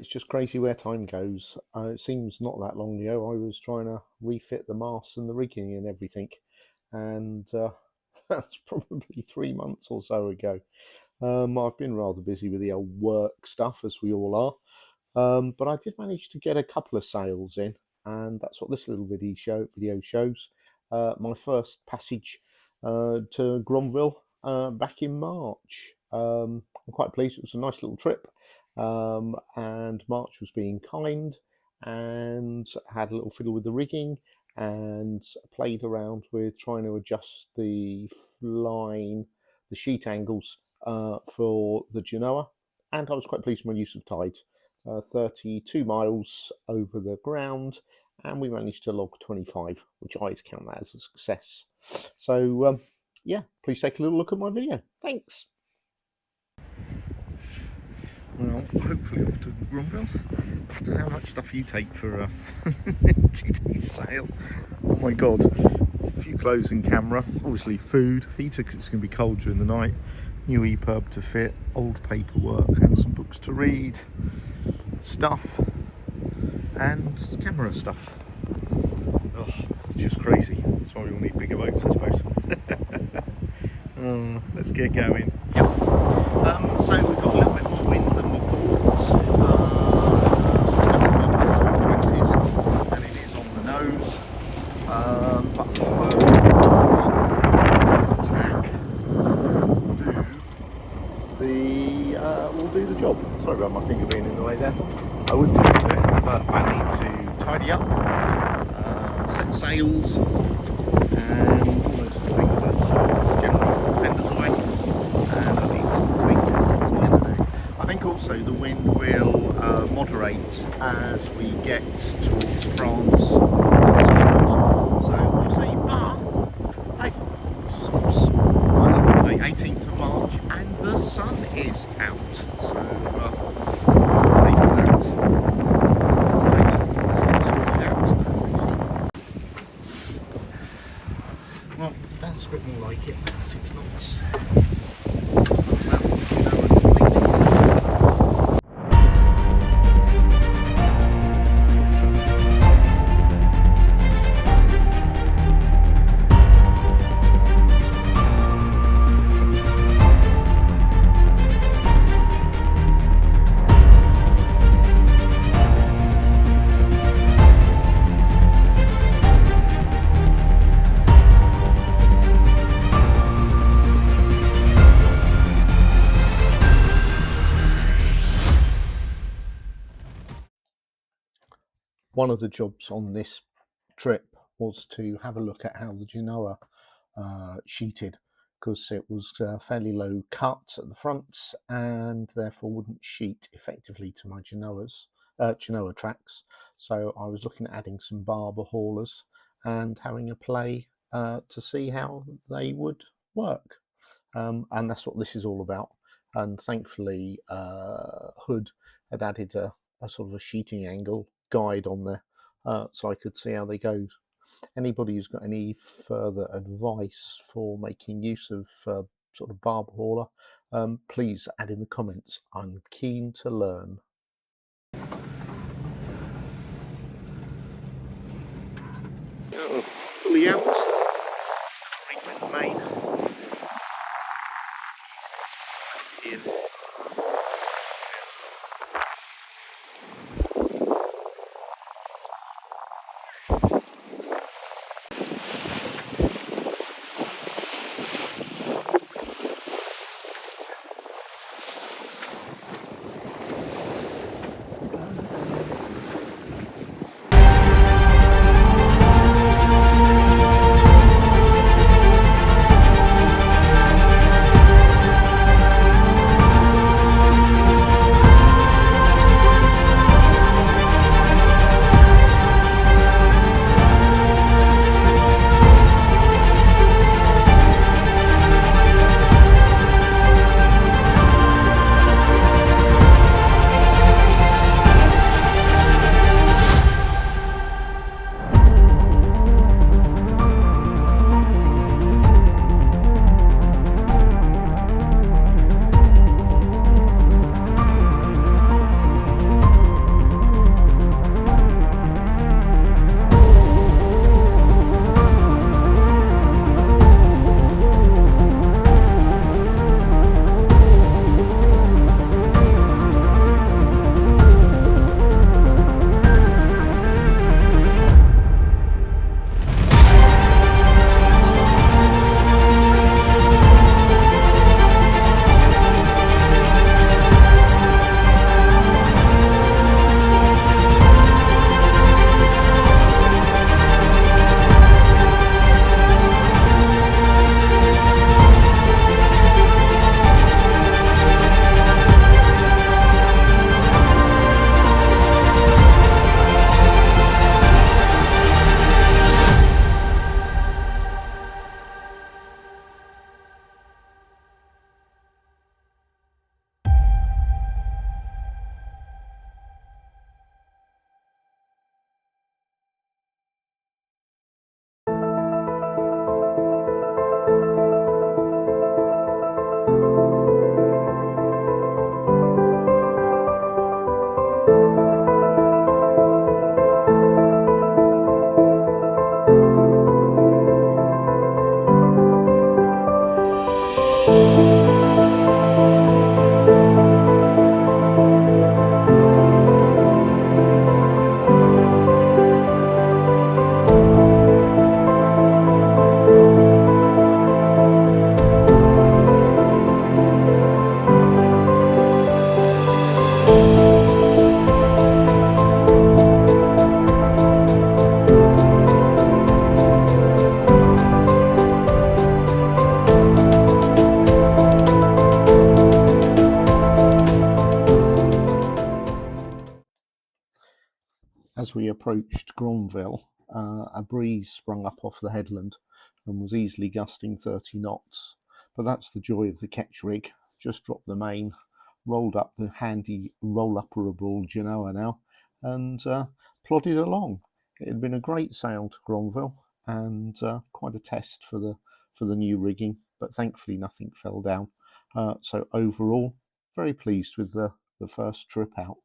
it's just crazy where time goes. It seems not that long ago I was trying to refit the masts and the rigging and everything, and that's probably 3 months or so ago. I've been rather busy with the old work stuff, as we all are, but I did manage to get a couple of sails in, and that's what this little video shows. My first passage to Gronville back in March. I'm quite pleased. It was a nice little trip, and March was being kind and had a little fiddle with the rigging and played around with trying to adjust the line, the sheet angles for the Genoa, and I was quite pleased with my use of tide. 32 miles over the ground, and we managed to log 25, which I count that as a success. So yeah, please take a little look at my video. Thanks. Well, hopefully off to Gronville. I don't know how much stuff you take for a 2-day sail. Oh my god. A few clothes and camera, obviously food, heater because it's going to be cold during the night, new EPUB to fit, old paperwork and some books to read, stuff and camera stuff. Oh, it's just crazy. That's why we all need bigger boats, I suppose. Let's get going. Yep. So we've got a little bit more wind than we thought. And it is on the nose. But will do the job. Sorry about my finger being in the way there. I would do it, but I need to tidy up, set sails, and all those things that generally fend us away. And I need to think what we're going to do. I think also the wind will moderate as we get towards France. So we'll see. But hey, Monday, 18th of March, and the sun is out. So take that. Right, let's get sorted out. Well, that's a bit more like it. 6 knots. One of the jobs on this trip was to have a look at how the Genoa sheeted, because it was fairly low cut at the fronts and therefore wouldn't sheet effectively to my Genoa tracks. So I was looking at adding some barber haulers and having a play to see how they would work. And that's what this is all about. And thankfully Hood had added a sort of a sheeting angle guide on there, so I could see how they go. Anybody who's got any further advice for making use of sort of barber hauler, please add in the comments. I'm keen to learn. Oh, fully out. Treatment main. In. As we approached Gronville, a breeze sprung up off the headland and was easily gusting 30 knots. But that's the joy of the ketch rig. Just dropped the main, rolled up the handy roll-upperable Genoa now, and plodded along. It had been a great sail to Gronville, and quite a test for the new rigging, but thankfully nothing fell down. So overall, very pleased with the first trip out.